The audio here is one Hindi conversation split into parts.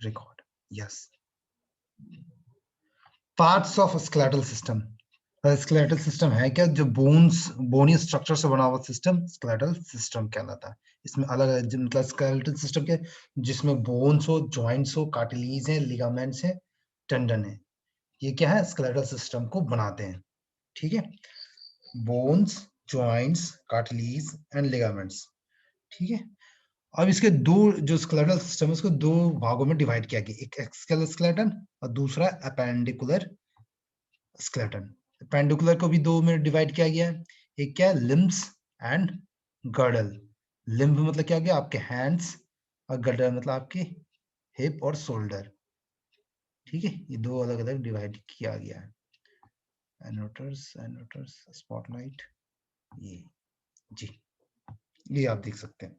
Record. Yes, parts of skeletal system. Skeletal system है क्या? जो बोनी स्ट्रक्चर से बना हुआ सिस्टम स्केलेटल सिस्टम कहलाता है। इसमें अलग अलग मतलब स्केलेटल सिस्टम के जिसमें बोन्स हो, जॉइंट्स हो, कार्टिलेज है, लिगामेंट्स है, टेंडन है, ये क्या है स्केलेटल सिस्टम को बनाते हैं। ठीक है, bones, joints, cartilage and ligaments. ठीक है, अब इसके दो जो स्केलेटल सिस्टम है उसको दो भागों में डिवाइड किया गया, एक एक्सियल स्केलेटन और दूसरा अपेंडिकुलर स्केलेटन। पेंडिकुलर को भी दो में डिवाइड किया गया है, एक क्या है लिम्ब्स एंड गर्डल। लिम्ब मतलब क्या हो गया आपके हैंड्स, और गर्डल मतलब आपके हिप और शोल्डर। ठीक है, ये दो अलग अलग डिवाइड किया गया है। एनोटर्स स्पॉटलाइट, ये जी, ये आप देख सकते हैं।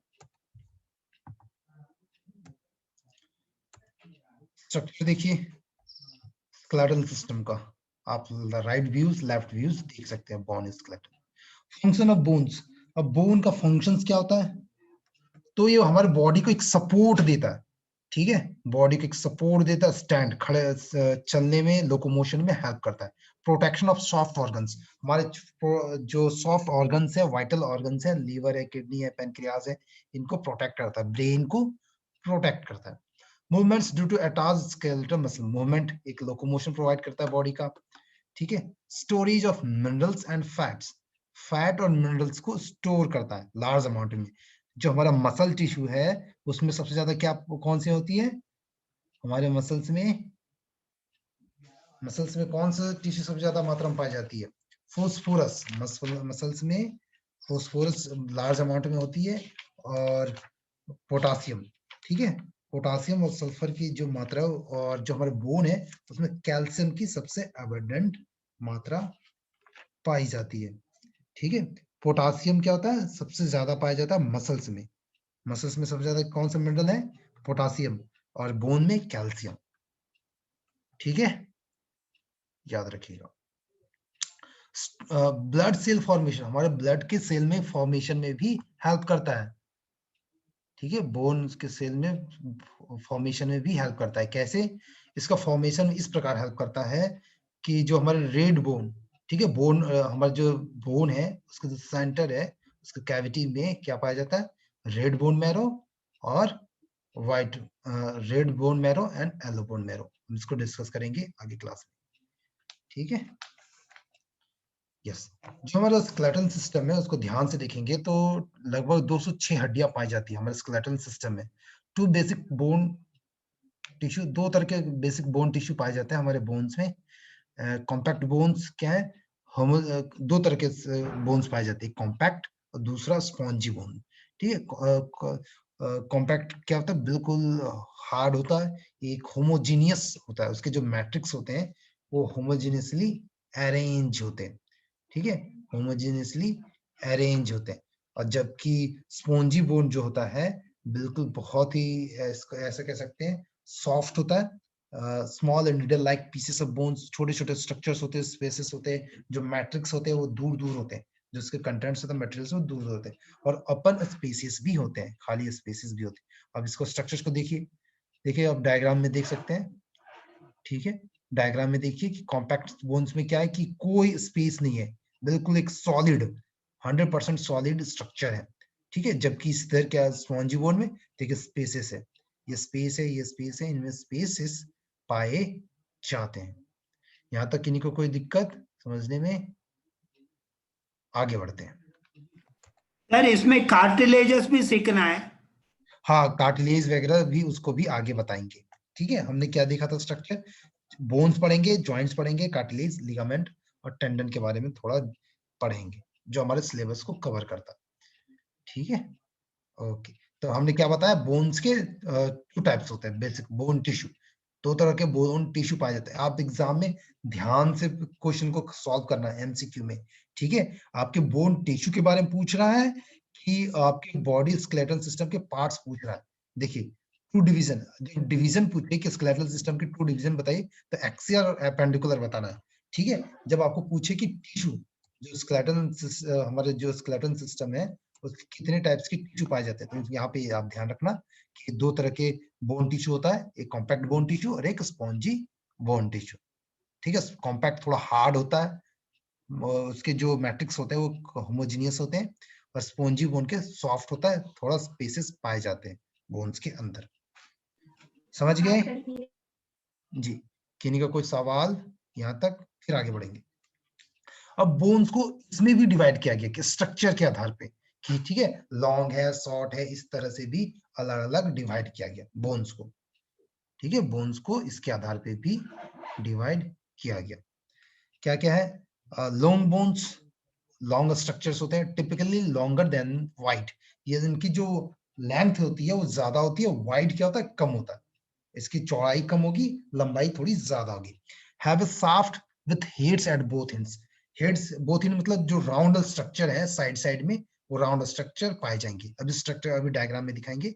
स्ट्रक्चर देखिए स्केलेटल सिस्टम का, आप राइट व्यूज लेफ्ट व्यूज देख सकते हैं। Bone skeleton, function of bones. अब बोन का फंक्शंस क्या होता है? तो ये हमारे बॉडी को एक सपोर्ट देता है। ठीक है, बॉडी को एक सपोर्ट देता है, स्टैंड खड़े चलने में, लोकोमोशन में हेल्प करता है। प्रोटेक्शन ऑफ सॉफ्ट ऑर्गन्स, हमारे जो सॉफ्ट ऑर्गन्स है, वाइटल ऑर्गन्स है, लीवर है, किडनी है, पेनक्रियाज है, इनको प्रोटेक्ट करता है, ब्रेन को प्रोटेक्ट करता है। Movements due to attached skeletal muscle, movement एक लोकोमोशन प्रोवाइड करता है बॉडी का। ठीक है, storage of minerals and fats, fat और मिनरल्स को स्टोर करता है लार्ज अमाउंट में। जो हमारा मसल टिश्यू है उसमें सबसे ज्यादा क्या कौन सी होती है? हमारे मसल्स में कौन सा टिश्यू सबसे ज्यादा मात्रा में पाई जाती है? फोस्फोरस। मसल्स में फोस्फोरस लार्ज अमाउंट में होती है, और पोटासियम। ठीक है, पोटासियम और सल्फर की जो मात्रा, और जो हमारे बोन है उसमें कैल्शियम की सबसे अबंडेंट मात्रा पाई जाती है। ठीक है, पोटासियम क्या होता है सबसे ज्यादा पाया जाता है मसल्स में। मसल्स में सबसे ज्यादा कौन सा मिनरल है? पोटासियम, और बोन में कैल्शियम। ठीक है, याद रखिएगा। ब्लड सेल फॉर्मेशन, हमारे ब्लड के सेल में फॉर्मेशन में भी हेल्प करता है। ठीक है, बोन के सेल में फॉर्मेशन में भी हेल्प करता है। कैसे? इसका फॉर्मेशन इस प्रकार हेल्प करता है कि जो हमारे रेड बोन, ठीक है, बोन हमारा जो बोन है उसका जो सेंटर है, उसका कैविटी में क्या पाया जाता है? रेड बोन मैरो और white, red bone marrow and yellow bone marrow. हम इसको डिस्कस करेंगे आगे क्लास में। ठीक है, यस। जो हमारा स्केलेटल सिस्टम है उसको ध्यान से देखेंगे तो लगभग 206 हड्डियां पाई जाती है हमारे स्केलेटल सिस्टम में। टू बेसिक बोन टिश्यू, दो तरह के बेसिक बोन टिश्यू पाए जाते हैं हमारे बोन्स में। कॉम्पैक्ट बोन्स क्या है? दो तरह के बोन्स पाए जाते हैं, कॉम्पैक्ट और दूसरा स्पॉन्जी बोन। ठीक है, कॉम्पैक्ट क्या होता है? बिल्कुल हार्ड होता है, एक होमोजीनियस होता है, उसके जो मैट्रिक्स होते हैं वो होमोजीनियसली अरेंज होते हैं। ठीक है, होमोजीनियसली अरेंज होते हैं। और जबकि स्पॉन्जी बोन जो होता है बिल्कुल बहुत ही ऐसा कह सकते हैं सॉफ्ट होता है। Small and needle like pieces of bones, छोटे छोटे स्ट्रक्चर्स होते हैं, स्पेसेस होते हैं, जो मैट्रिक्स होते हैं वो दूर दूर होते हैं, जो उसके कंटेंट्स होते हैं मटेरियल्स वो दूर दूर होते हैं, और ओपन स्पेसेस भी होते हैं, खाली स्पेसेस भी होते हैं। अब इसको स्ट्रक्चर्स को देखिए, देखिए आप डायग्राम में देख सकते हैं। ठीक है, डायग्राम में देखिए कि कॉम्पैक्ट बोन्स में क्या है कि कोई स्पेस नहीं है, बिल्कुल एक सॉलिड 100% सॉलिड स्ट्रक्चर है। ठीक है, जबकि इस तरह क्या स्पॉन्जी बोन में देखिए स्पेसेस है, ये स्पेस है, ये स्पेस है, इनमें स्पेसेस पाए जाते हैं। यहाँ तक किन्हीं को कोई दिक्कत समझने में? आगे बढ़ते हैं। सर इसमें कार्टिलेजस भी सीखना है। हाँ, कार्टिलेज वगैरह भी उसको भी आगे बताएंगे। ठीक है, हमने क्या देखा था स्ट्रक्चर? बोन्स पढ़ेंगे, जॉइंट्स पढ़ेंगे, कार्टिलेज, लिगामेंट और टेंडन के बारे में थोड़ा पढ़ेंगे, जो हमारे सिलेबस को कवर करता है। ठीक है, ओके। तो हमने क्या बताया? बोन्स के टू टाइप्स होते हैं बेसिक बोन टिश्यू, दो तरह के बोन टिश्यू पाए जाते हैं। आप एग्जाम में ध्यान से क्वेश्चन को सॉल्व करना है एमसीक्यू में। ठीक है, आपके बोन टिश्यू के बारे में पूछ रहा है कि आपके बॉडी स्केलेटल सिस्टम के पार्ट्स पूछ रहा है। देखिए टू डिवीजन, डिवीजन पूछे कि स्केलेटल सिस्टम के टू डिवीजन बताइए, तो एक्सियल और एपेंडिकुलर बताना है। ठीक है, जब आपको पूछे कि टिश्यू जो स्केलेटल हमारे जो स्केलेटल सिस्टम है कितने टाइप्स के टिश्यू पाए जाते हैं। तो यहाँ पे आप ध्यान रखना कि दो तरह के बोन टिश्यू होता है, एक कॉम्पैक्ट बोन टिश्यू और एक स्पॉन्जी बोन टिश्यू। ठीक है, कॉम्पैक्ट थोड़ा हार्ड होता है, उसके जो मैट्रिक्स होते हैं वो होमोजीनियस होते हैं, और स्पॉन्जी बोन के सॉफ्ट होता है, थोड़ा स्पेसेस पाए जाते हैं बोन्स के अंदर। समझ गए जी? किन्हीं का कोई सवाल यहाँ तक? फिर आगे बढ़ेंगे। अब बोन्स को इसमें भी डिवाइड किया गया कि स्ट्रक्चर के आधार पे, कि ठीक है लॉन्ग है, शॉर्ट है, इस तरह से भी अलग अलग डिवाइड किया गया बोन्स को। ठीक है, बोन्स को इसके आधार पे भी डिवाइड किया गया। क्या क्या है? लॉन्ग बोन्स, लॉन्ग स्ट्रक्चर्स होते हैं, टिपिकली लॉन्गर देन वाइड। ये इनकी जो लेंथ होती है वो ज्यादा होती है, वाइड क्या होता है, कम होता है। इसकी चौड़ाई कम होगी, लंबाई थोड़ी ज्यादा होगी। Have a shaft with heads at both ends. Heads both and मतलब जो राउंड स्ट्रक्चर है साइड साइड में, वो राउंड स्ट्रक्चर पाए जाएंगे। अभी स्ट्रक्चर अभी डायग्राम में दिखाएंगे।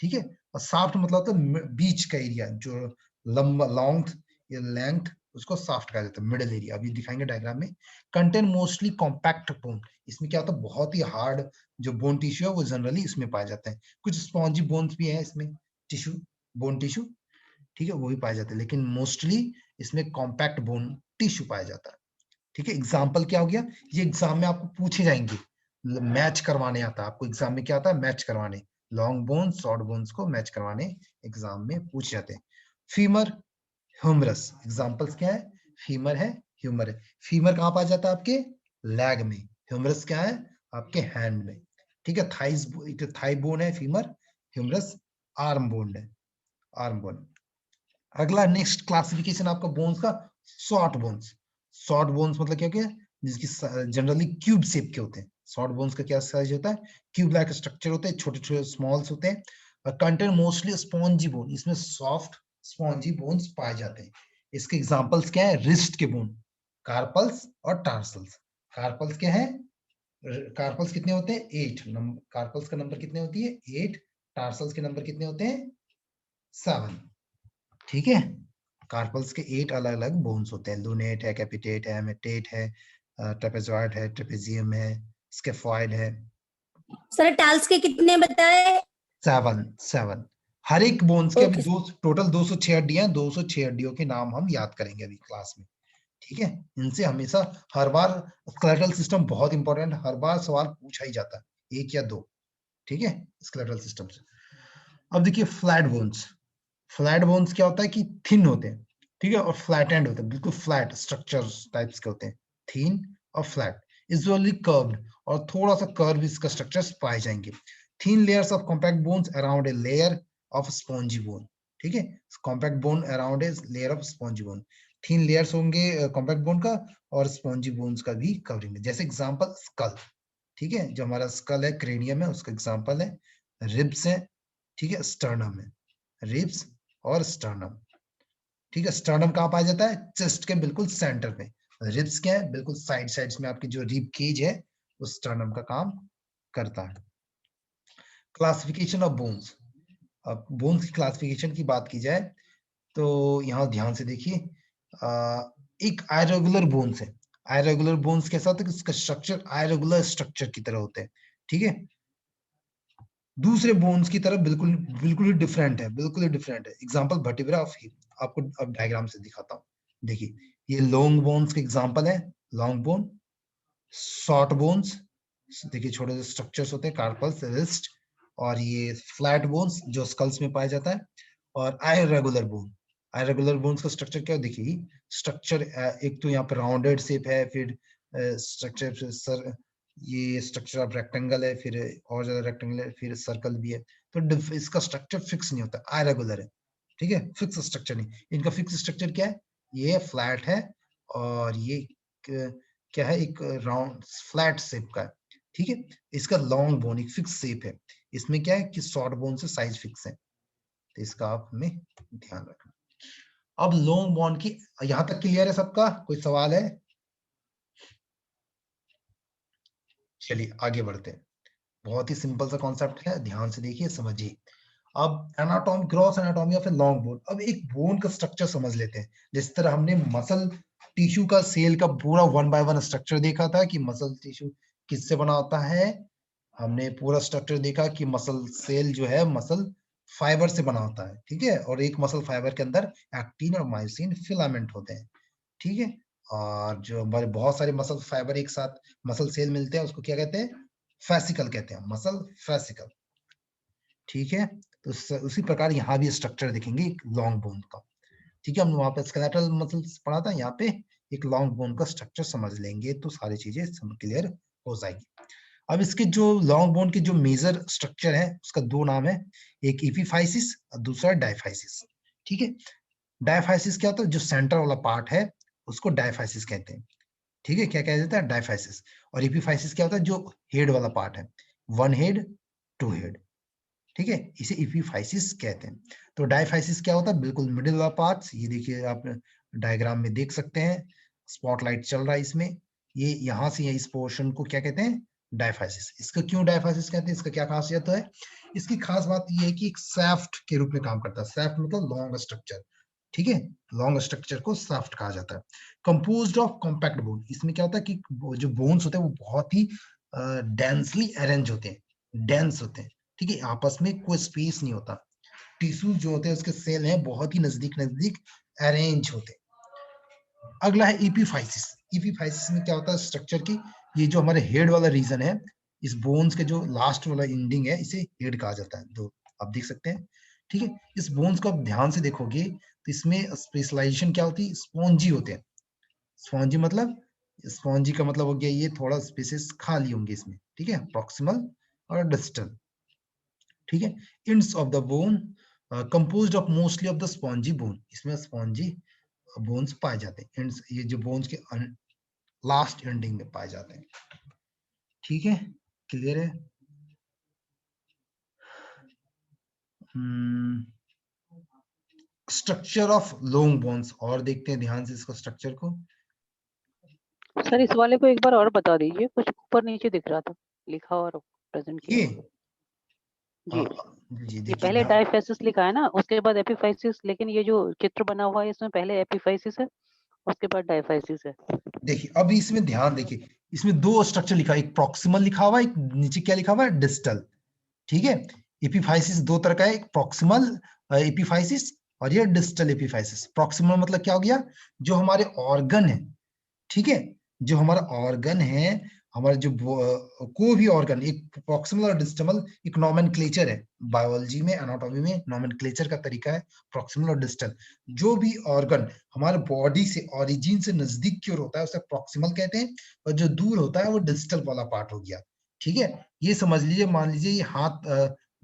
ठीक है, और शाफ्ट मतलब तो बीच का एरिया, जो लंबा लॉन्ग या लेंथ, उसको शाफ्ट कहा जाता है, मिडिल एरिया। अभी दिखाएंगे डायग्राम में। Contain mostly compact bone. इसमें क्या होता है, बहुत ही हार्ड जो बोन टिश्यू है वो जनरली इसमें पाए जाते हैं। कुछ स्पॉन्जी बोन्स भी है इसमें, टिश्यू, बोन टिश्यू, ठीक है, वो भी पाए जाते हैं, लेकिन मोस्टली इसमें कॉम्पैक्ट बोन टिश्यू पाया जाता है। ठीक है, एग्जाम्पल क्या हो गया, ये एग्जाम में आपको पूछे जाएंगे, मैच करवाने आता है आपको। एग्जाम में क्या आता है, मैच करवाने, लॉन्ग बोन्स शॉर्ट बोन्स को मैच करवाने एग्जाम में पूछ जाते हैं। फीमर, ह्यूमरस, एग्जांपल्स क्या है, फीमर है, ह्यूमर है। फीमर कहां पाया जाता है, आपके लेग में। ह्यूमरस क्या है, आपके हैंड में। ठीक है, थाइस, थाई बोन है फीमर, ह्यूमरस आर्म बोन है, आर्म बोन। अगला नेक्स्ट क्लासिफिकेशन आपका बोन्स का, शॉर्ट बोन्स। शॉर्ट बोन्स मतलब क्या क्या, जिसकी जनरली क्यूब शेप के होते हैं। शॉर्ट बोन्स का क्या साइज होता है, क्यूब लाइक स्ट्रक्चर होते हैं, छोटे छोटे स्मॉल्स होते हैं, और कंटेन मोस्टली स्पॉन्जी बोन। इसमें सॉफ्ट स्पॉन्जी बोन्स पाए जाते हैं। इसके एग्जांपल्स क्या है, रिस्ट के बोन, कार्पल्स और टार्सल्स। कार्पल्स क्या है, कार्पल्स कितने होते हैं, 8 नंबर, कार्पल्स का नंबर कितने होती है, 8। टार्सल्स के नंबर कितने होते हैं, 7। ठीक है, कार्पल्स के 8 अलग अलग बोन्स होते हैं। लूनेट है, कैपिटेट है, मेटेट है, ट्रेपेजॉइड है, ट्रेपेजियम है, स्केफॉइड है। सर टाल्स के कितने बताए, 7। हर एक बोन्स के अभी ओके दो, टोटल 206 हड्डियां, 206 हड्डियों के नाम हम याद करेंगे अभी क्लास में। ठीक है, इनसे हमेशा हर बार, स्केलेटल सिस्टम बहुत इंपॉर्टेंट, हर बार सवाल पूछा ही जाता है, एक या दो। ठीक है, स्केलेटल सिस्टम से। अब देखिए फ्लैट बोन्स। फ्लैट बोन्स क्या होता है कि थिन होते हैं, ठीक है, और फ्लैट एंड होते हैं, बिल्कुल फ्लैट स्ट्रक्चर्स टाइप्स के होते हैं, थिन और फ्लैट, यूजुअली कर्व्ड, और थोड़ा सा कर्व इसका स्ट्रक्चर्स पाए जाएंगे। Thin layers of compact bones around a layer of spongy bone. ठीक है, compact bone around a layer of spongy bone. Thin layers होंगे कॉम्पैक्ट बोन का, और स्पॉन्जी बोन्स का भी कवरिंग है। जैसे एग्जांपल स्कल, ठीक है, जो हमारा स्कल है, क्रेनियम है, उसका एग्जांपल है। रिब्स है, ठीक है, स्टर्नम है, रिब्स और स्टर्नम। ठीक है, स्टर्नम कहां पाया जाता है, चेस्ट के बिल्कुल सेंटर में। रिब्स क्या है, बिल्कुल साइड साइड्स में आपकी जो रिब केज है, वो स्टर्नम का काम करता है। Classification of bones. अब बोन्स की क्लासिफिकेशन की बात की जाए तो यहाँ ध्यान से देखिए, एक आयरेगुलर बोन्स है। आयरेगुलर बोन्स कैसा होता है कि उसका स्ट्रक्चर आयरेगुलर स्ट्रक्चर की तरह होता है। ठीक है, दूसरे बोन्स की तरह बिल्कुल बिल्कुल ही डिफरेंट है, बिल्कुल ही डिफरेंट है। एग्जांपल वर्टिब्रा ऑफ हिप, आपको अब डायग्राम से दिखाता हूँ। देखिए, ये लॉन्ग बोन्स के एग्जांपल है, लॉन्ग बोन, शॉर्ट बोन्स, देखिए छोटे से स्ट्रक्चर्स होते हैं, कार्पल्स, रिस्ट, और ये फ्लैट बोन्स जो स्कल्स में पाया जाता है, और आयरेगुलर बोन। आयरेगुलर बोन्स का स्ट्रक्चर क्या है, देखिए स्ट्रक्चर, एक तो यहाँ पर राउंडेड शेप है, फिर स्ट्रक्चर सर, ये स्ट्रक्चर ऑफ रेक्टेंगल है, फिर और ज्यादा रेक्टेंगल है, फिर सर्कल भी है। तो इसका स्ट्रक्चर फिक्स नहीं होता, आयरेगुलर है। ठीक है, फिक्स स्ट्रक्चर नहीं। इनका फिक्स स्ट्रक्चर क्या है, ये फ्लैट है, और ये क्या है, एक राउंड फ्लैट शेप का है। ठीक है, इसका लॉन्ग बोन एक फिक्स शेप है। इसमें क्या है कि शॉर्ट बोन से साइज फिक्स है, तो इसका आप हमें ध्यान रखना। अब लॉन्ग बोन की, यहां तक क्लियर है सबका, कोई सवाल है? चलिए आगे बढ़ते हैं। बहुत ही सिंपल सा कॉन्सेप्ट है, ध्यान से देखिए, समझिए। अब anatomy, gross anatomy of a long bone. अब एक बोन का स्ट्रक्चर समझ लेते हैं। जिस तरह हमने मसल टिश्यू का, सेल का पूरा 1 बाय 1 स्ट्रक्चर देखा था कि मसल टिश्यू किससे बना होता है, हमने पूरा स्ट्रक्चर देखा कि मसल सेल जो है मसल फाइबर से बना होता है, ठीक है, और एक मसल फाइबर के अंदर एक्टिन और मायोसिन फिलामेंट होते हैं, ठीक है। और जो हमारे बहुत सारे मसल फाइबर एक साथ मसल सेल मिलते हैं उसको क्या कहते हैं, फेसिकल कहते हैं, मसल फेसिकल, ठीक है। तो उसी प्रकार यहाँ भी स्ट्रक्चर देखेंगे एक लॉन्ग बोन का, ठीक है। हम वहां पे स्केलेटल मसल्स पढ़ा था, यहाँ पे एक लॉन्ग बोन का स्ट्रक्चर समझ लेंगे तो सारी चीजें क्लियर हो जाएगी। अब इसके जो लॉन्ग बोन के जो मेजर स्ट्रक्चर है उसका दो नाम है, एक एपिफाइसिस और दूसरा डायफाइसिस, ठीक है। डायफाइसिस क्या होता है, जो सेंटर वाला पार्ट है उसको डायफाइसिस कहते हैं, ठीक है, क्या कहा जाता है, डायफाइसिस। और एपिफाइसिस क्या होता है, जो हेड वाला पार्ट है, वन हेड टू हेड, ठीक है, इसे एपिफाइसिस कहते हैं। तो डायफाइसिस क्या होता है, बिल्कुल मिडिल वाला पार्ट, ये देखिए आप डायग्राम में देख सकते हैं, स्पॉटलाइट चल रहा है इसमें, ये यहाँ से इस पोर्शन को क्या कहते हैं, डायफाइसिस। इसको क्यों डायफाइसिस कहते हैं, इसका क्या खासियत है, इसकी खास बात ये है कि एक सैफ्ट के रूप में काम करता है, सैफ्ट मतलब लॉन्ग स्ट्रक्चर, ठीक है, लॉन्ग स्ट्रक्चर को सैफ्ट कहा जाता है। कंपोज्ड ऑफ कॉम्पैक्ट बोन, इसमें क्या होता है कि जो बोन्स होते हैं वो बहुत ही डेंसली अरेंज होते हैं, डेंस होते हैं, ठीक है, आपस में कोई स्पेस नहीं होता, टिश्यू जो होते हैं उसके सेल हैं बहुत ही नजदीक नजदीक अरेंज होते हैं। अगला है एपिफाइसिस। एपिफाइसिस में क्या होता है स्ट्रक्चर की, ये जो हमारे हेड वाला रीजन है, इस बोन्स के जो लास्ट वाला एंडिंग है इसे हेड कहा जाता है, दो आप देख सकते हैं, ठीक है। इस बोन्स को आप ध्यान से देखोगे तो इसमें स्पेशलाइजेशन क्या होती है, स्पॉन्जी होते हैं, स्पॉन्जी मतलब, स्पॉन्जी का मतलब हो गया ये थोड़ा स्पेसेस खाली होंगे इसमें, ठीक है, प्रॉक्सिमल और डिस्टल, ठीक है। Ends of the bone composed of mostly of the spongy bone, इसमें स्पॉन्जी बोन्स पाए जाते हैं, एंड्स ये जो बोन्स के लास्ट एंडिंग में पाए जाते हैं, ठीक है, क्लियर है। स्ट्रक्चर ऑफ लॉन्ग बोन्स, और देखते हैं ध्यान से इसका स्ट्रक्चर को। सर इस वाले को एक बार और बता दीजिए, कुछ ऊपर नीचे दिख रहा था लिखा और प्रेजेंट किया ये हुआ। जी जी ये देखिए पहले डायफाइसिस लिखा है ना, उसके बाद एपिफाइसिस, लेकिन ये जो चित्र बना हुआ है इसमें पहले एपिफाइसिस है उसके बाद डायफाइसिस है। देखिए अभी इसमें ध्यान देखिए, इसमें दो स्ट्रक्चर लिखा है, एक प्रॉक्सिमल लिखा हुआ है, एक नीचे क्या लिखा हुआ है, डिस्टल, ठीक है। एपिफाइसिस दो तरह का है, एक प्रॉक्सिमल एपिफाइसिस और ये डिस्टल एपिफाइसिस। प्रॉक्सिमल मतलब क्या हो गया, जो हमारे ऑर्गन है, ठीक है, जो हमारा ऑर्गन है, हमारा जो कोई भी ऑर्गन, एक प्रॉक्सिमल और डिस्टल एक नॉमेनक्लेचर है, बायोलॉजी में एनाटॉमी में नॉमेनक्लेचर का तरीका है प्रॉक्सिमल और डिस्टल। जो भी ऑर्गन हमारे बॉडी से ओरिजिन से नजदीक की ओर होता है उसे प्रॉक्सिमल कहते हैं, और जो दूर होता है वो डिस्टल वाला पार्ट हो गया, ठीक है। ये समझ लीजिए, मान लीजिए ये हाथ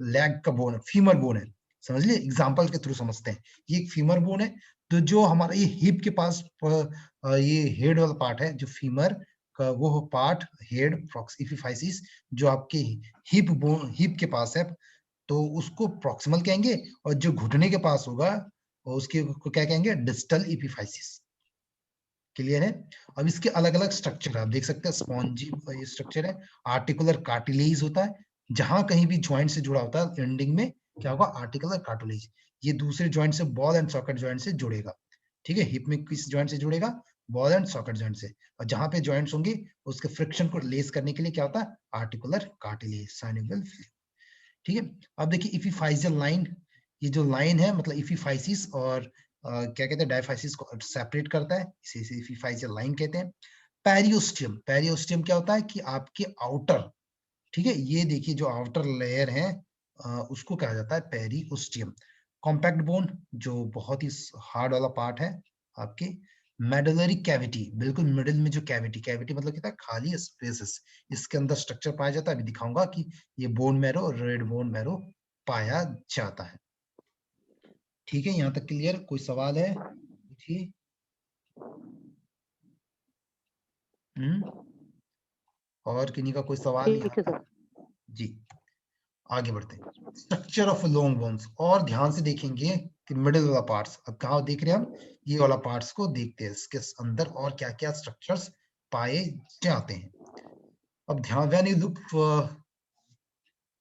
लेग का बोन है, फीमर बोन है, समझ लीजिए, एग्जाम्पल के थ्रू समझते हैं, ये एक फीमर बोन है, तो जो हमारा ये हिप के पास ये हेड वाला पार्ट है, जो फीमर का वो पार्ट, हेड एपिफाइसिस, जो आपके हिप के पास है, तो उसको प्रॉक्सिमल कहेंगे, और जो घुटने के पास होगा उसके को क्या कहेंगे, डिस्टल एपिफाइसिस, क्लियर है। अब इसके अलग अलग स्ट्रक्चर आप देख सकते हैं, स्पॉन्जी ये स्ट्रक्चर है, आर्टिकुलर कार्टिलेज होता है, जहां कहीं भी ज्वाइंट से जुड़ा होता है एंडिंग में क्या होगा, आर्टिकुलर कार्टिलेज, ये दूसरे ज्वाइंट से बॉल एंड सॉकेट ज्वाइंट से जुड़ेगा, ठीक है। हिप में किस ज्वाइंट से जुड़ेगा, बॉल एंड सॉकेट ज्वाइंट से, और जहां पे ज्वाइंट्स होंगे उसके फ्रिक्शन को लेस करने के लिए क्या होता है, आर्टिकुलर कार्टिलेज, साइनोवियल फ्लूइड, ठीक है। अब देखिए इपिफाइजियल लाइन, ये जो लाइन है मतलब इपिफाइसिस और क्या कहते हैं डायफाइसिस को सेपरेट करता है, इसे इपिफाइजियल लाइन कहते हैं। पेरियोस्टियम, पेरियोस्टियम क्या होता है कि आपके आउटर, ठीक है, ये देखिए जो आउटर लेयर है उसको कहा जाता है पेरियोस्टियम। कॉम्पैक्ट बोन जो बहुत ही हार्ड वाला पार्ट है आपके। मेडुलरी कैविटी, बिल्कुल मिडिल में जो कैविटी, कैविटी मतलब क्या था, खाली स्पेसेस, इसके अंदर स्ट्रक्चर पाया जाता है, अभी दिखाऊंगा कि ये bone marrow, red bone marrow पाया जाता है, ठीक है। यहाँ तक क्लियर, कोई सवाल है पूछिए। और किन्हीं का कोई सवाल ठीक है यहाँ सर। जी, आगे बढ़ते हैं। स्ट्रक्चर ऑफ लॉन्ग बोन्स, और ध्यान से देखेंगे कि मिडिल वाला पार्ट्स, अब कहाँ देख रहे हैं हम, ये वाला पार्ट्स को देखते हैं, इसके अंदर और क्या क्या स्ट्रक्चर्स पाए जाते हैं। अब ध्यान, when you look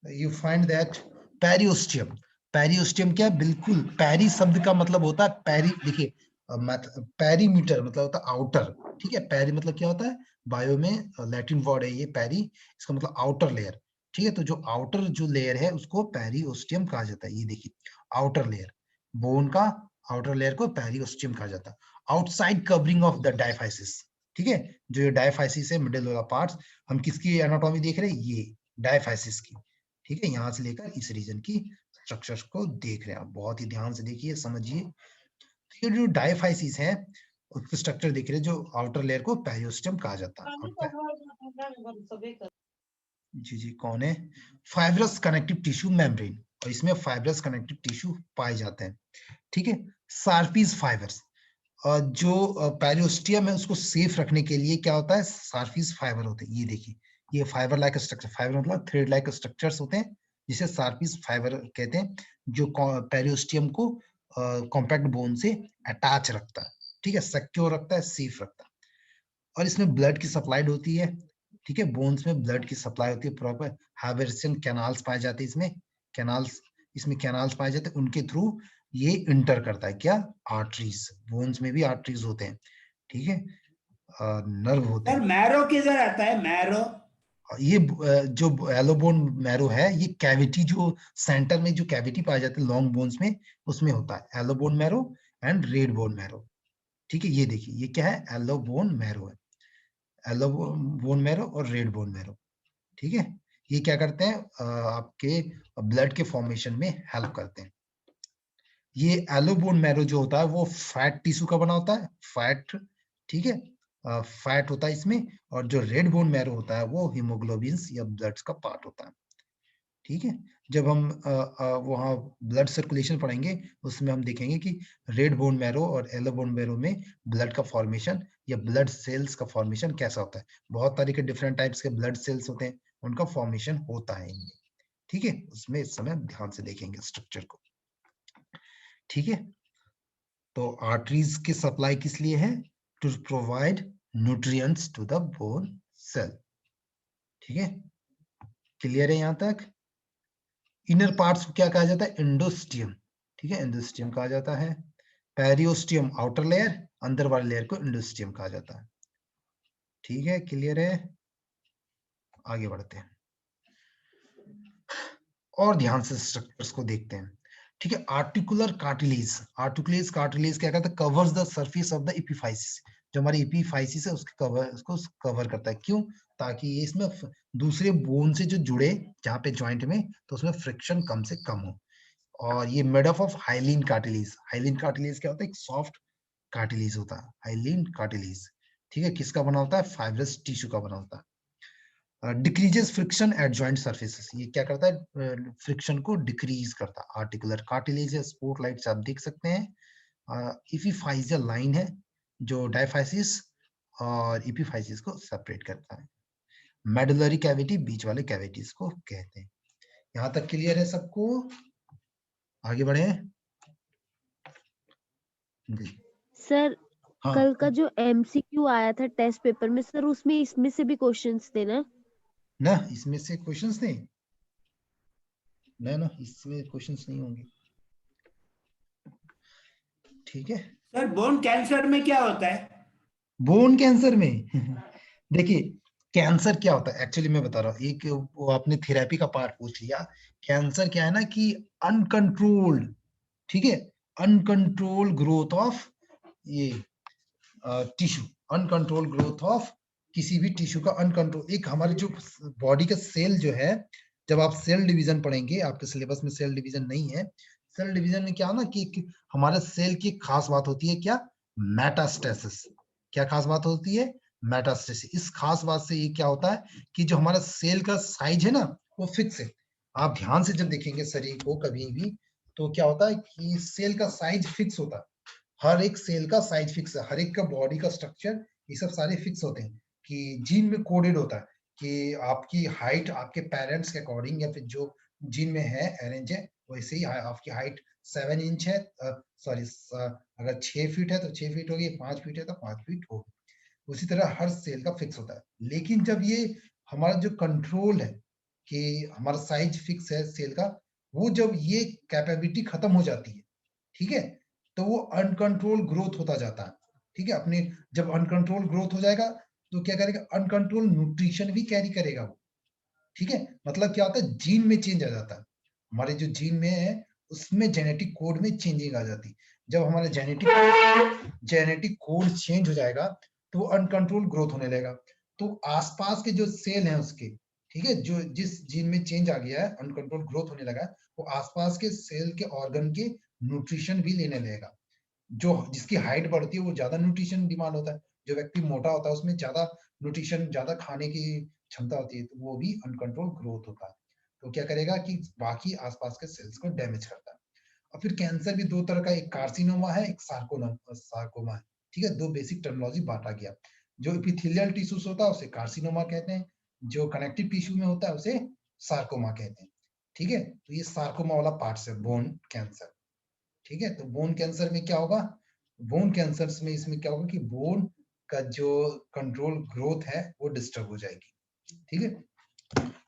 you find that periosteum, periosteum क्या है, बिल्कुल पेरी शब्द का मतलब होता है पेरी, देखिए पेरीमीटर मतलब होता है आउटर, ठीक है, पेरी मतलब क्या होता है, बायो में लैटिन वर्ड है ये पेरी, इसका मतलब आउटर लेयर, ठीक है, तो जो आउटर जो लेयर है उसको पेरिओस्टियम कहा जाता है। ये देखिए आउटर लेयर, बोन का आउटर लेयर को पेरिओस्टियम कहा जाता है। Outside covering of the diaphysis, ठीक है, जो ये डायफाइसिस है मिडिल वाला पार्ट, हम किसकी एनाटॉमी देख रहे हैं, ये डायफाइसिस की, ठीक है, यहाँ से लेकर इस रीजन की स्ट्रक्चर्स को देख रहे हैं आप। बहुत ही ध्यान से देखिए, समझिए। ये जो डायफाइसिस है उसके स्ट्रक्चर देख रहे हैं, जो आउटर लेयर को पेरिओस्टियम कहा जाता है। जी कौन है, फाइब्रस कनेक्टिव टिश्यू मेम्ब्रेन, और इसमें फाइब्रस कनेक्टिव टिश्यू पाए जाते हैं, ठीक है। सार्फीज फाइबर्स, जो पेरिओस्टियम है उसको सेफ रखने के लिए क्या होता है, सार्फीज फाइबर होते हैं। ये देखिए, ये फाइबर लाइक स्ट्रक्चर, फाइबर मतलब थ्रेड लाइक स्ट्रक्चर्स होते हैं, जिसे सार्फीज फाइबर कहते हैं, जो पेरिओस्टियम को कॉम्पैक्ट बोन से अटैच रखता है, ठीक है, सिक्योर रखता है, सेफ रखता है। और इसमें ब्लड की सप्लाइड होती है, ठीक है, बोन्स में ब्लड की सप्लाई होती है प्रॉपर। हाइबरसियन कैनाल्स पाए जाते हैं इसमें, कैनाल्स, इसमें कैनाल्स पाए जाते हैं, उनके थ्रू ये इंटर करता है क्या, आर्टरीज, बोन्स में भी आर्टरीज होते हैं, ठीक है, नर्व होते सर हैं। मैरो किधर आता है, मैरो? ये जो एलोबोन मैरो है, ये कैविटी, जो सेंटर में जो कैविटी पाए जाते हैं लॉन्ग बोन्स में, उसमें होता है yellow bone marrow and red bone marrow, ठीक है। ये देखिए, ये क्या है, एलोबोन मैरो है, एलो बोन मैरो और रेड बोन मैरो, ठीक है। ये क्या करते हैं, आपके ब्लड के फॉर्मेशन में हेल्प करते हैं। ये एलो बोन मैरो जो होता है वो फैट टिश्यू का बना होता है, फैट, ठीक है, फैट होता है इसमें। और जो रेड बोन मैरो होता है वो हीमोग्लोबिन या ब्लड का पार्ट होता है, ठीक है। जब हम वहाँ ब्लड सर्कुलेशन पढ़ेंगे उसमें हम देखेंगे कि रेड बोन मैरो और येलो बोन मैरो में ब्लड का फॉर्मेशन या ब्लड सेल्स का फॉर्मेशन कैसा होता है। बहुत तरह के डिफरेंट टाइप्स के ब्लड सेल्स होते हैं, उनका फॉर्मेशन होता है इनमें, ठीक है। उसमें इस समय ध्यान से देखेंगे स्ट्रक्चर को, ठीक है। तो आर्टरीज की सप्लाई किस लिए है, to provide nutrients to the bone cell, ठीक है, क्लियर है यहाँ तक। इनर पार्ट्स को क्या कहा जाता है, एंडोस्टियम, ठीक है, एंडोस्टियम कहा जाता है। पेरिओस्टियम आउटर लेयर, अंदर वाले लेयर को एंडोस्टियम कहा जाता है, ठीक है, क्लियर है। आगे बढ़ते हैं और ध्यान से स्ट्रक्चर्स को देखते हैं, ठीक है। आर्टिकुलर कार्टिलेज, आर्टिकुलेज कार्टिलेज क्या करता है, covers the surface of the epiphysis, जो हमारी एपिफाइसिस है उसके कवर, उसको कवर करता है, क्यों, ताकि ये इसमें दूसरे बोन से जो जुड़े जहाँ पे जॉइंट में, तो उसमें फ्रिक्शन कम से कम हो। और ये made of hyaline cartilage, hyaline cartilage क्या होता है, एक सॉफ्ट कार्टिलेज होता है, हाइलिन कार्टिलेज, ठीक है, किसका बना होता है, फाइब्रस टिश्यू का बना होता है। Decreases friction eight joint surfaces, ये क्या करता है, फ्रिक्शन को डिक्रीज करता है। आर्टिकुलर कार्टिलेज है, स्पॉटलाइट से आप देख सकते हैं। इपीफाइजियल लाइन है जो डायफाइसिस और इपीफाइसिस को सेपरेट करता है। मेडुलरी कैविटी, बीच वाले कैविटीज को कहते हैं। यहाँ तक क्लियर है सबको, आगे बढ़े जी। सर हाँ कल का जो एमसीक्यू आया था टेस्ट पेपर में, सर उसमें इसमें से भी क्वेश्चंस थे ना? ना, इसमें से क्वेश्चंस नहीं, ना इसमें क्वेश्चंस नहीं होंगे, ठीक है। सर बोन कैंसर में क्या होता है? बोन कैंसर में देखिए, कैंसर क्या होता है एक्चुअली मैं बता रहा हूँ। एक वो आपने थेरेपी का पार्ट पूछ लिया। कैंसर क्या है ना कि अनकंट्रोल्ड, ठीक है, अनकंट्रोल ग्रोथ ऑफ ये टिश्यू, अनकंट्रोल ग्रोथ ऑफ किसी भी टिश्यू का अनकंट्रोल। एक हमारे जो बॉडी का सेल जो है, जब आप सेल डिवीजन पढ़ेंगे, आपके सिलेबस में सेल डिवीजन नहीं है, सेल डिवीजन में क्या ना कि हमारे सेल की खास बात होती है क्या, मेटास्टेसिस। क्या खास बात होती है, मेटास्टेसिस। इस खास बात से ये क्या होता है कि जो हमारा सेल का साइज है ना वो फिक्स है। आप ध्यान से जब देखेंगे शरीर को कभी भी, तो क्या होता है कि सेल का साइज फिक्स होता है। हर एक सेल का साइज फिक्स है, हर एक का बॉडी का स्ट्रक्चर, ये सब सारे फिक्स होते हैं कि जीन में कोडेड होता है कि आपकी हाइट आपके पेरेंट्स के अकॉर्डिंग या फिर जो जीन में है अरेंज है वैसे ही आपकी हाइट 7 इंच है, सॉरी अगर 6 फीट है तो 6 फीट होगी, 5 फीट है तो 5 फीट होगी। उसी तरह हर सेल का फिक्स होता है। लेकिन जब ये हमारा जो कंट्रोल है कि हमारा साइज फिक्स है सेल का, वो जब ये कैपेबिलिटी खत्म हो जाती है, ठीक है, तो वो अनकंट्रोल ग्रोथ होता जाता है, ठीक है। अपने जब अनकंट्रोल ग्रोथ हो जाएगा तो क्या करेगा, अनकंट्रोल न्यूट्रिशन भी कैरी करेगा वो, ठीक है, मतलब क्या होता है, जीन में चेंज आ जाता है, हमारे जो जीन में है उसमें जेनेटिक कोड में चेंजिंग आ जाती है। जब हमारा जेनेटिक कोड चेंज हो जाएगा तो अनकंट्रोल ग्रोथ होने लगेगा। तो आसपास के जो सेल हैं उसके, ठीक है, जो जिस जीन में चेंज आ गया है, अनकंट्रोल ग्रोथ होने लगा है, वो आसपास के सेल के ऑर्गन के न्यूट्रिशन भी लेने लगेगा। जो जिसकी हाइट बढ़ती है वो ज्यादा न्यूट्रिशन डिमांड होता है, जो व्यक्ति मोटा होता है उसमें ज्यादा न्यूट्रिशन, ज्यादा खाने की क्षमता होती है, तो वो भी अनकंट्रोल ग्रोथ होता है। तो क्या करेगा कि बाकी आसपास के सेल्स को डैमेज करता है। और फिर कैंसर भी दो तरह का, एक कार्सिनोमा है, एक सार्कोमा है, ठीक है, दो बेसिक टर्मिनोलॉजी बांटा गया। जो एपिथेलियल टिश्यूज होता है उसे कार्सिनोमा कहते हैं, जो कनेक्टिव टिश्यू में होता है उसे सार्कोमा कहते हैं, ठीक है। तो ये सार्कोमा वाला पार्ट है बोन कैंसर, ठीक है। तो बोन कैंसर में क्या होगा, बोन कैंसर में इसमें क्या होगा कि बोन का जो कंट्रोल ग्रोथ है वो डिस्टर्ब हो जाएगी, ठीक है।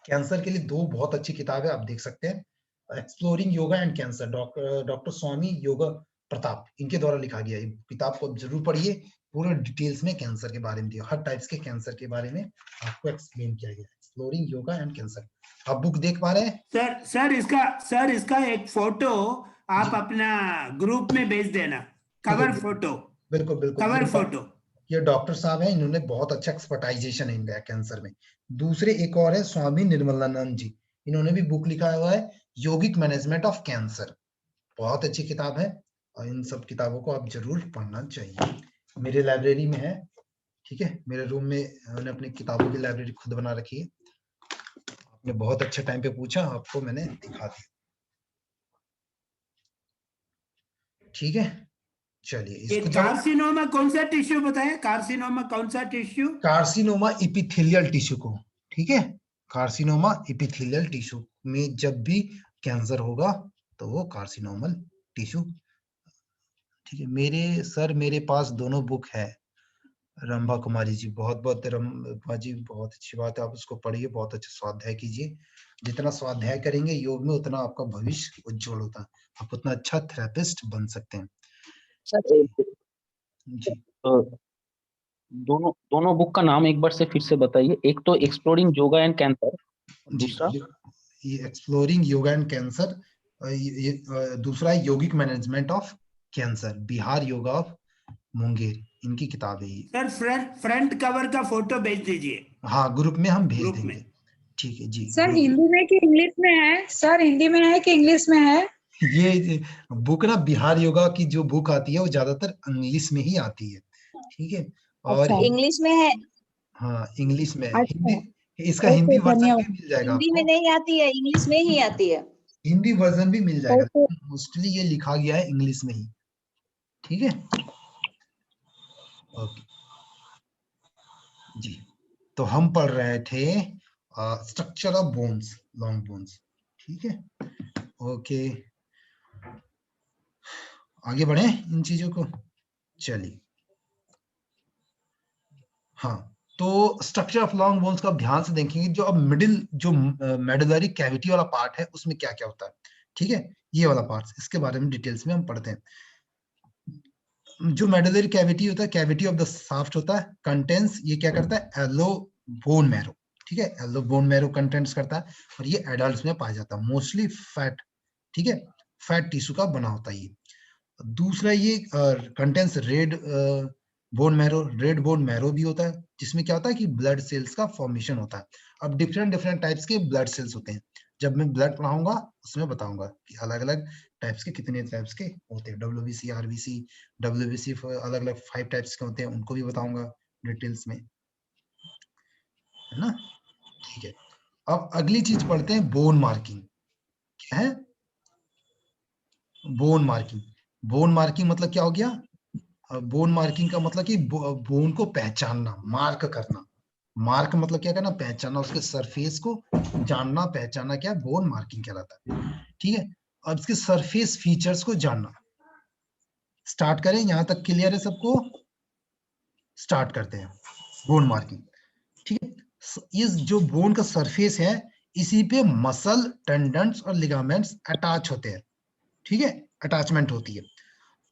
कैंसर के लिए दो बहुत अच्छी किताबें आप देख सकते हैं, exploring yoga and cancer, doctor Swami Yoga Pratap, इनके द्वारा लिखा गया। ये किताब को जरूर पढ़िए, पूरे डिटेल्स में कैंसर के बारे में दिया, हर टाइप्स के कैंसर के बारे में आपको एक्सप्लेन किया गया, एक्सप्लोरिंग योगा एंड कैंसर। आप बुक देख पा रहे हैं? सर इसका एक फोटो आप जी। अपना ग्रुप में भेज देना, ठीक है, कवर बिल्कुल फोटो, बिल्कुल बिल्कुल। Cover photo. ये डॉक्टर साहब हैं, इन्होंने बहुत अच्छा एक्सपर्टाइजेशन है इनका कैंसर में। दूसरे एक और है स्वामी निर्मलानंद जी, इन्होंने भी बुक लिखा हुआ है योगिक मैनेजमेंट ऑफ कैंसर, बहुत अच्छी किताब है, और इन सब किताबों को आप जरूर पढ़ना चाहिए। मेरे लाइब्रेरी में है, ठीक है, मेरे रूम में मैंने अपनी किताबों की लाइब्रेरी खुद बना रखी है। आपने बहुत अच्छे टाइम पे पूछा, आपको मैंने दिखा दिया, ठीक है। चलिए ये इसको कार्सिनोमा कौन सा टिश्यू बताया, कार्सिनोमा कौन सा टिश्यू? कार्सिनोमा इपिथेलियल टिश्यू को, ठीक है, कार्सिनोमा इपिथेलियल टिश्यू में जब भी कैंसर होगा तो वो कार्सिनोमल टिश्यू, ठीक है। मेरे पास दोनों बुक है, रंभा कुमारी जी, बहुत बहुत रंभा जी, बहुत अच्छी बात है, आप उसको पढ़िए, बहुत अच्छा स्वाध्याय कीजिए। जितना स्वाध्याय करेंगे योग में उतना आपका भविष्य उज्जवल होता है, आप उतना अच्छा थेरेपिस्ट बन सकते हैं। सर जी दोनों दोनों बुक का नाम एक बार से फिर से बताइए। एक तो एक्सप्लोरिंग योगा एंड कैंसर, जी, दूसरा ये एक्सप्लोरिंग योगा एंड कैंसर, दूसरा है yogic management of cancer, Bihar yoga of Munger, इनकी किताब है ये। सर फ्रंट कवर का फोटो भेज दीजिए। हाँ, ग्रुप में हम भेज ग्रुप देंगे, में। ठीक है जी। सर हिंदी में कि इंग्लिश में है? सर हिंदी में है कि इंग्लिश में है? ये बुक ना, बिहार योगा की जो बुक आती है वो ज्यादातर इंग्लिश में ही आती है, ठीक है, और अच्छा। इंग्लिश में है, हाँ इंग्लिश में, अच्छा, हिंदी, इसका ओके, हिंदी वर्जन धन्यवाद। भी मिल जाएगा हिंदी में आपको, नहीं आती है, इंग्लिश में ही आती है। हिंदी वर्जन भी मिल जाएगा, ओके। मोस्टली ये लिखा गया है इंग्लिश में ही, ठीक है। ओके जी, तो हम पढ़ रहे थे structure of bones, long bones, ठीक है। ओके, आगे बढ़े इन चीजों को, चलिए। हाँ, तो स्ट्रक्चर ऑफ लॉन्ग बोन्स का ध्यान से देखेंगे, जो अब जो मेडुलरी कैविटी वाला पार्ट है उसमें क्या क्या होता है, ठीक है, ये वाला पार्ट, इसके बारे में डिटेल्स में हम पढ़ते हैं। जो मेडुलरी कैविटी होता है, कैविटी ऑफ द शाफ्ट होता है, कंटेंट्स, ये क्या करता है, एलो बोन मैरो, ठीक है, एलो बोन मैरो कंटेंट्स करता है, और ये एडल्ट्स में पाया जाता है, मोस्टली फैट, ठीक है, फैट टिश्यू का बना होता है ये। दूसरा ये कंटेंट्स रेड बोन मैरो भी होता है, जिसमें क्या होता है कि ब्लड सेल्स का फॉर्मेशन होता है। अब डिफरेंट टाइप्स के ब्लड सेल्स होते हैं, जब मैं ब्लड पढ़ाऊंगा उसमें बताऊंगा कि अलग अलग टाइप्स के कितने टाइप्स के होते हैं, डब्ल्यूबीसी, आरबीसी, डब्ल्यूबीसी अलग अलग 5 टाइप्स के होते हैं, उनको भी बताऊंगा डिटेल्स में, है ना, ठीक है। अब अगली चीज पढ़ते हैं, बोन मार्किंग। क्या है बोन मार्किंग? बोन मार्किंग मतलब क्या हो गया, बोन मार्किंग का मतलब कि बोन को पहचानना, मार्क करना, मार्क मतलब क्या करना, पहचानना, उसके सरफेस को जानना, पहचानना, क्या बोन मार्किंग कहलाता है, ठीक है। अब इसके सरफेस फीचर्स को जानना, स्टार्ट करें, यहां तक क्लियर है सबको? स्टार्ट करते हैं बोन मार्किंग, ठीक है। इस जो बोन का सरफेस है, इसी पे मसल, टेंडन्स और लिगामेंट्स अटैच होते हैं, ठीक है, अटैचमेंट होती है।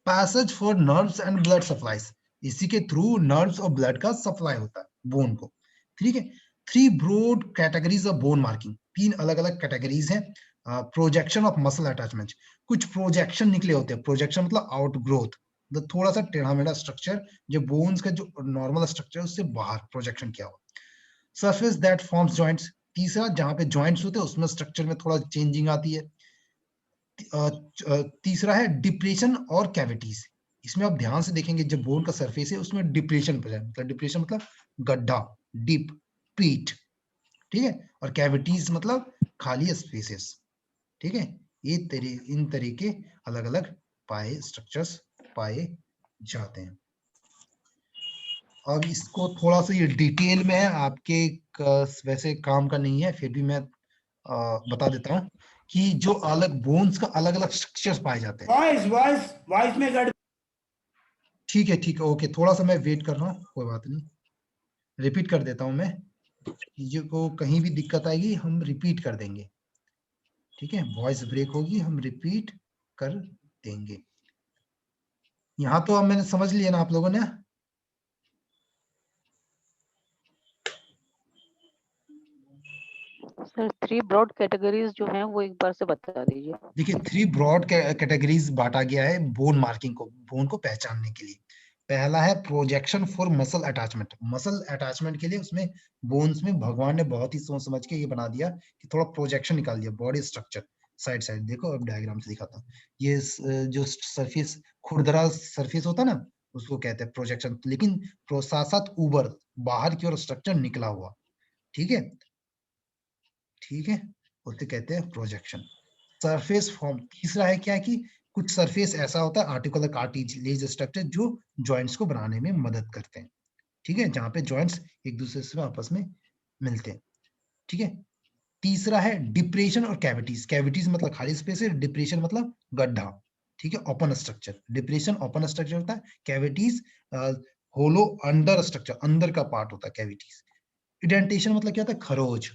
Passage for nerves and blood supplies, इसी के थ्रू नर्व्स और ब्लड का सप्लाई होता है बोन को, ठीक है। 3 broad categories of bone marking, 3 अलग अलग कैटेगरीज हैं। प्रोजेक्शन ऑफ मसल अटैचमेंट, कुछ प्रोजेक्शन निकले होते हैं, प्रोजेक्शन मतलब आउटग्रोथ, मतलब थोड़ा सा टेढ़ा मेढ़ा स्ट्रक्चर जो बोन्स का जो नॉर्मल स्ट्रक्चर है उससे बाहर प्रोजेक्शन किया हुआ। सरफेस दैट फॉर्म्स जॉइंट्स, तीसरा जहां पे जॉइंट्स होते हैं उसमें स्ट्रक्चर में थोड़ा चेंजिंग आती है। तीसरा है डिप्रेशन और कैविटीज, इसमें आप ध्यान से देखेंगे जब बोन का सरफेस है उसमें डिप्रेशन पर है, मतलब डिप्रेशन मतलब गड्ढा, डीप पीट, ठीक है, और कैविटीज मतलब खाली स्पेसेस, ठीक है। ये इन तरीके अलग अलग स्ट्रक्चर्स पाए जाते हैं। अब इसको थोड़ा सा ये डिटेल में है, आपके वैसे काम का नहीं है, फिर भी मैं बता देता हूँ कि जो अलग बोन्स का अलग अलग स्ट्रक्चर्स पाए जाते हैं। वॉइस में गड़ ठीक है ओके, थोड़ा सा मैं वेट कर रहा हूँ, कोई बात नहीं, रिपीट कर देता हूँ मैं, चीजों को कहीं भी दिक्कत आएगी हम रिपीट कर देंगे, ठीक है, वॉइस ब्रेक होगी हम रिपीट कर देंगे। यहाँ तो अब मैंने समझ लिया ना आप लोगों ने। सर 3 ब्रॉड कैटेगरीज जो हैं वो एक बार से बता दीजिए। देखिए 3 ब्रॉड कैटेगरीज बांटा गया है बोन मार्किंग को, बोन को पहचानने के लिए। पहला है projection for muscle attachment, muscle attachment के लिए उसमें बोन्स में भगवान ने बहुत ही सोच समझ के ये बना दिया कि थोड़ा प्रोजेक्शन निकाल दिया, बॉडी स्ट्रक्चर साइड साइड। देखो अब डायग्राम से दिखाता हूँ, ये जो सरफेस खुरदरा सरफेस होता है ना उसको कहते हैं प्रोजेक्शन, लेकिन साथ साथ ऊपर बाहर की ओर स्ट्रक्चर निकला हुआ, ठीक है, ठीक है, उसे कहते हैं प्रोजेक्शन। सरफेस फॉर्म तीसरा है क्या कि कुछ सरफेस ऐसा होता है आर्टिकुलर कार्टिलेज स्ट्रक्चर जो जॉइंट्स को बनाने में मदद करते हैं, ठीक है, जहां पे जॉइंट्स एक दूसरे से आपस में मिलते हैं, ठीक है। तीसरा है डिप्रेशन और कैविटीज, कैविटीज मतलब खाली स्पेस है, डिप्रेशन मतलब गड्ढा, ठीक है, open structure, depression open structure होता है, कैविटीज होलो अंडर स्ट्रक्चर, अंदर का पार्ट होता है कैविटीज। इडेंटेशन मतलब क्या होता है, खरोज,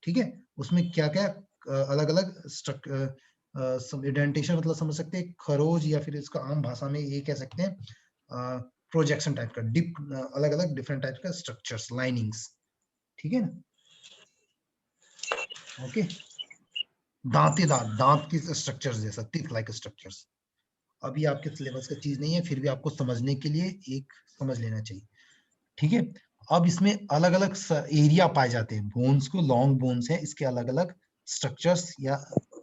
ठीक है, उसमें क्या क्या अलग अलग इडेंटेशन मतलब समझ सकते हैं खरोज, या फिर इसका आम भाषा में ये कह सकते हैं प्रोजेक्शन टाइप का, अलग अलग डिफरेंट टाइप का स्ट्रक्चर्स, लाइनिंग्स, ठीक है ना, ओके। दांतेदार, दांत की स्ट्रक्चर्स जैसा, टीथ लाइक स्ट्रक्चर्स। अभी आपके सिलेबस का चीज नहीं है, फिर भी आपको समझने के लिए एक समझ लेना चाहिए, ठीक है। अब इसमें अलग अलग एरिया पाए जाते हैं, बोन्स को लॉन्ग बोन्स है, इसके अलग अलग स्ट्रक्चर्स या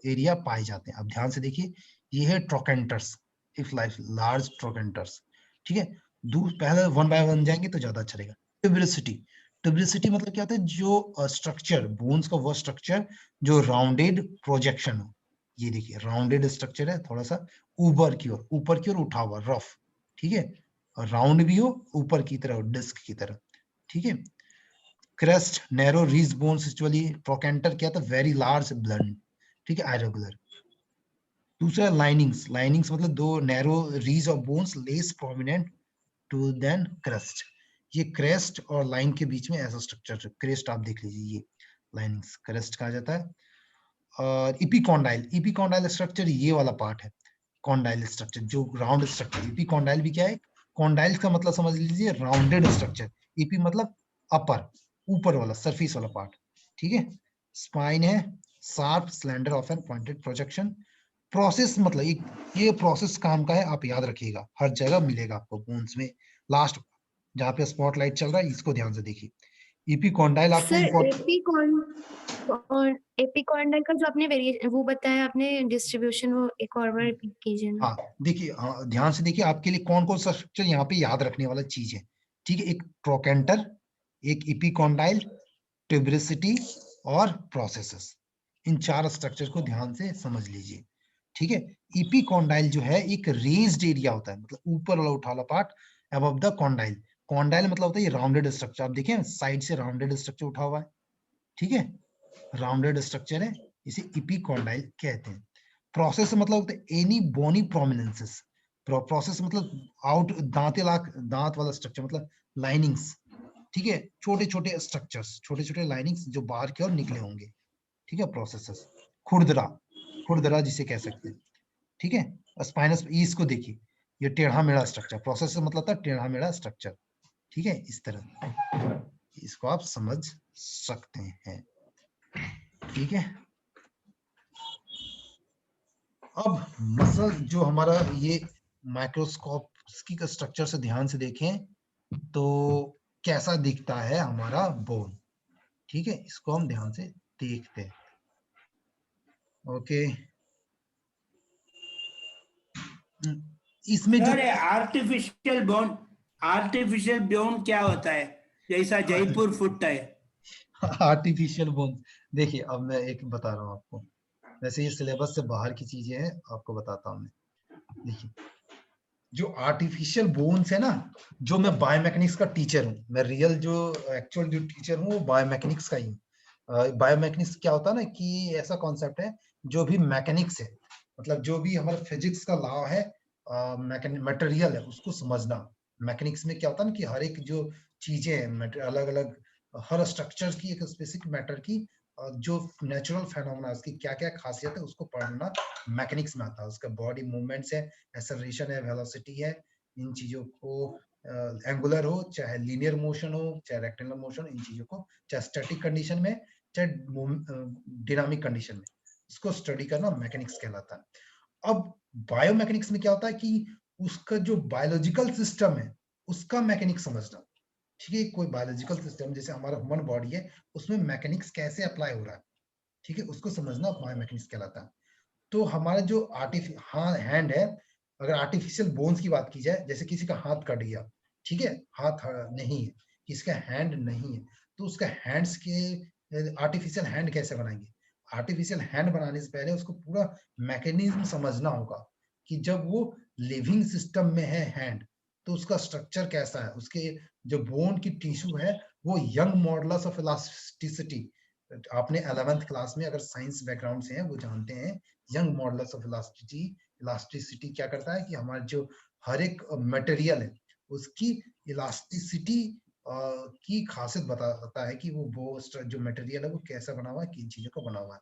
एरिया पाए जाते हैं। अब ध्यान से देखिए, ये है ट्रोकेंटर्स, इफ लाइफ लार्ज ट्रोकेंटर्स, ठीक है। पहले वन बाय वन जाएंगे तो ज्यादा अच्छा रहेगा। ट्यूबरसिटी, ट्यूबरसिटी मतलब क्या होता है, जो स्ट्रक्चर बोन्स का वो स्ट्रक्चर जो राउंडेड प्रोजेक्शन हो, ये देखिए राउंडेड स्ट्रक्चर है, थोड़ा सा ऊपर की ओर उठा हुआ रफ, ठीक है, और राउंड भी हो ऊपर की तरह डिस्क की तरह, ठीक है। Crest narrow ridge bones usually, trochanter क्या था, वेरी लार्ज ब्लंट, ठीक है, इरेगुलर। दूसरा लाइनिंग्स, लाइनिंग्स मतलब दो narrow ridge of bones less prominent to than crest, ये क्रेस्ट और लाइन के बीच में ऐसा स्ट्रक्चर, क्रेस्ट आप देख लीजिए, ये लाइनिंग्स क्रेस्ट कहा जाता है। और इपीकॉन्डाइल, इपीकॉन्डाइल स्ट्रक्चर ये वाला पार्ट है, कॉन्डाइल स्ट्रक्चर जो राउंड स्ट्रक्चर, इपीकॉन्डाइल भी क्या है, कॉन्डाइल का मतलब समझ लीजिए राउंडेड स्ट्रक्चर, ईपी मतलब अपर, ऊपर वाला सरफेस वाला पार्ट, ठीक है। स्पाइन है, sharp slender of an pointed projection. Process मतलब ये प्रोसेस काम का है, आप याद रखिएगा, हर जगह मिलेगा आपको बोन्स में, लास्ट जहाँ पे स्पॉटलाइट चल रहा है इसको ध्यान से देखिए। इपीकॉन्डाइल आपको एपिकॉन्डाइल का जो आपने वो बताया आपने डिस्ट्रीब्यूशन, वो एक और बार रिपीट कीजिए ना। हाँ देखिए, ध्यान से देखिए, आपके लिए कौन कौन सा स्ट्रक्चर यहाँ पे याद रखने वाला चीज है, ठीक है। एक ट्रोकेंटर, एक इपीकॉन्डाइल, ट्यूबरसिटी और प्रोसेसेस, इन 4 स्ट्रक्चर को ध्यान से समझ लीजिए, ठीक है। इपीकॉन्डाइल जो है एक रेज्ड एरिया होता है, मतलब ऊपर वाला उठा वाला part above the condyle, condyle मतलब होता है ये राउंडेड स्ट्रक्चर, आप देखें साइड से राउंडेड स्ट्रक्चर उठा हुआ है, ठीक है, राउंडेड स्ट्रक्चर है, इसे इपीकॉन्डाइल कहते हैं। प्रोसेस मतलब होता है एनी बोनी प्रोमिनेंसेस, प्रोसेस मतलब आउट दांत वाला स्ट्रक्चर मतलब लाइनिंग्स, ठीक है, छोटे छोटे स्ट्रक्चर्स, छोटे छोटे लाइनिंग्स जो बाहर की ओर निकले होंगे, ठीक है, प्रोसेसेस। खुरदरा, खुरदरा जिसे कह सकते हैं, ठीक है। स्पाइनस, इसको देखिए, ये टेढ़ा मेढ़ा स्ट्रक्चर, प्रोसेस मतलब था टेढ़ा मेढ़ा स्ट्रक्चर, ठीक है, इस तरह इसको आप समझ सकते हैं। ठीक है, अब मसल जो हमारा ये माइक्रोस्कोप की स्ट्रक्चर से ध्यान से देखें तो कैसा दिखता है हमारा बोन। ठीक है, इसको हम ध्यान से देखते हैं। ओके, इसमें जो सर आर्टिफिशियल बोन क्या होता है, जैसा जयपुर फुट है? आर्टिफिशियल बोन, देखिए अब मैं एक बता रहा हूँ आपको, वैसे ये सिलेबस से बाहर की चीजें हैं, आपको बताता हूँ मैं। देखिए जो आर्टिफिशियल बोन्स है ना, जो मैं बायोमैकेनिक्स का टीचर हूँ, मैं रियल जो एक्चुअल जो टीचर हूँ वो बायोमैकेनिक्स का ही हूँ। बायोमैकेनिक्स क्या होता है ना कि ऐसा कॉन्सेप्ट है जो भी मैकेनिक्स है, मतलब जो भी हमारा फिजिक्स का लॉ है, मटेरियल है, उसको समझना। मैकेनिक्स में क्या होता है ना कि हर एक जो चीजें हैं अलग अलग, हर स्ट्रक्चर की एक स्पेसिफिक मैटर की जो नेचुरल फेनोमेना उसकी क्या क्या खासियत है उसको पढ़ना मैकेनिक्स में आता है। उसका बॉडी मूवमेंट्स है, एक्सेलरेशन है, वेलोसिटी है, इन चीजों को एंगुलर हो चाहे लीनियर मोशन हो चाहे रेक्टेंगुलर मोशन, इन चीजों को चाहे स्टैटिक कंडीशन में चाहे डायनामिक कंडीशन में, इसको स्टडी करना मैकेनिक्स कहलाता है। अब बायोमैकेनिक्स में क्या होता है कि उसका जो बायोलॉजिकल सिस्टम है उसका मैकेनिक्स समझना। ठीक है, कोई बायोलॉजिकल सिस्टम जैसे हमारा ह्यूमन बॉडी है उसमें मैकेनिक्स कैसे अप्लाई हो रहा है, ठीक है, उसको समझना बायोमैकेनिक्स कहलाता है। तो हमारा जो हैंड है, अगर आर्टिफिशियल बोन्स की बात की जाए, जैसे किसी का हाथ कट गया, ठीक है, हाथ नहीं है, किसी का हैंड नहीं है, तो उसका हैंड्स के आर्टिफिशियल हैंड कैसे बनाएंगे? आर्टिफिशियल हैंड बनाने से पहले उसको पूरा मैकेनिज्म समझना होगा कि जब वो लिविंग सिस्टम में है हैंड, तो उसका स्ट्रक्चर कैसा है, उसके जो बोन की टिश्यू है वो यंग मॉडुलस ऑफ इलास्टिसिटी, आपने 11th क्लास में अगर साइंस बैकग्राउंड से हैं वो जानते हैं, यंग मॉडुलस ऑफ इलास्टिसिटी क्या करता है कि हमारे जो हर एक मटेरियल है उसकी इलास्टिसिटी की खासियत बताता है कि वो जो मटेरियल है वो कैसा बना हुआ है, किन चीजों का बना हुआ है।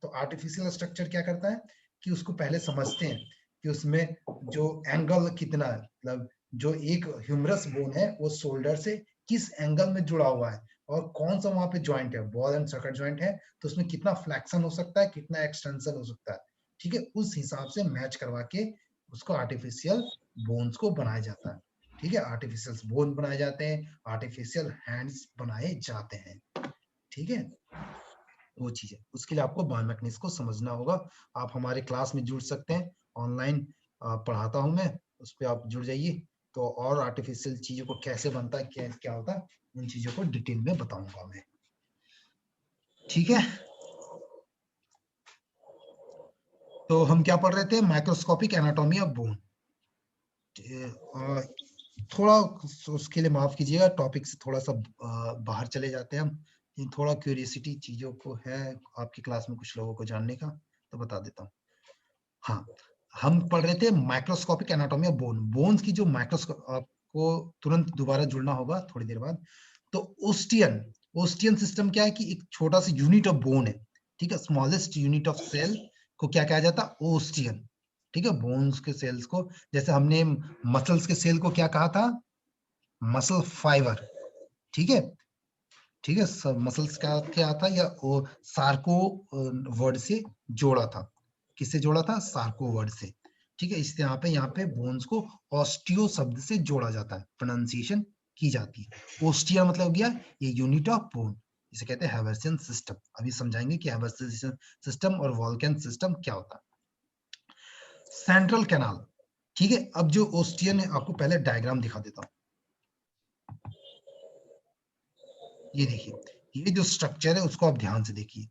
तो आर्टिफिशियल स्ट्रक्चर क्या करता है कि उसको पहले समझते हैं कि उसमें जो एंगल कितना है, मतलब जो एक ह्यूमरस बोन है वो शोल्डर से किस एंगल में जुड़ा हुआ है और कौन सा वहां पे जॉइंट है, बॉल एंड सर्कट जॉइंट है, तो उसमें कितना फ्लेक्शन हो सकता है, कितना एक्सटेंशन हो सकता है। ठीक है, उस हिसाब से मैच करवा के उसको आर्टिफिशियल बोन्स को बनाया जाता है। ठीक है, आर्टिफिशियल बोन बनाए जाते हैं, आर्टिफिशियल हैंड्स बनाए जाते हैं। ठीक है, वो चीज है, उसके लिए आपको बायोमैकेनिक्स को समझना होगा। आप हमारे क्लास में जुड़ सकते हैं, ऑनलाइन पढ़ाता हूं मैं, उस पर आप जुड़ जाइए, तो और आर्टिफिशियल चीजों को कैसे बनता है, क्या होता है, उन चीजों को डिटेल में बताऊंगा मैं। ठीक है, तो हम क्या पढ़ रहे थे, माइक्रोस्कोपिक एनाटॉमी ऑफ बोन। थोड़ा उसके लिए माफ कीजिएगा, टॉपिक से थोड़ा सा बाहर चले जाते हैं हम, थोड़ा क्यूरियोसिटी चीजों को है आपकी क्लास में कुछ लोगों को जानने का, तो बता देता हूँ। हाँ, हम पढ़ रहे थे microscopic anatomy of bone, bones की जो माइक्रोस्कोप, आपको तुरंत दोबारा जुड़ना होगा थोड़ी देर बाद। तो ओस्टियन सिस्टम क्या है कि एक छोटा सा यूनिट ऑफ बोन है, ठीक है, स्मॉलेस्ट यूनिट ऑफ सेल को क्या कहा जाता है, ओस्टियन। ठीक है, बोन्स के सेल्स को, जैसे हमने मसल्स के सेल को क्या कहा था, मसल फाइबर। ठीक है, ठीक है, सब मसल्स का क्या था, या सार्को वर्ड से जोड़ा था, किससे जोड़ा था, सार्को वर्ड से। ठीक है, इस यहाँ पे बोन्स को ऑस्टियो शब्द से जोड़ा जाता है, प्रोनाउंसिएशन की जाती है। ओस्टिया मतलब गया ये यूनिट ऑफ बोन, इसे कहते हैं हैवर्सियन सिस्टम। अभी समझाएंगे कि हैवर्सियन सिस्टम और वॉल्कन सिस्टम क्या होता है। सेंट्रल कैनाल, ठीक है, अब जो ओस्टियन है आपको पहले डायग्राम दिखा देता हूँ। ये देखिए, ये जो स्ट्रक्चर है उसको आप ध्यान से देखिए।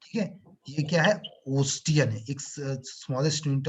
ठीक है, ये क्या है, ओस्टियन है, एक स्मॉलेस्ट यूनिट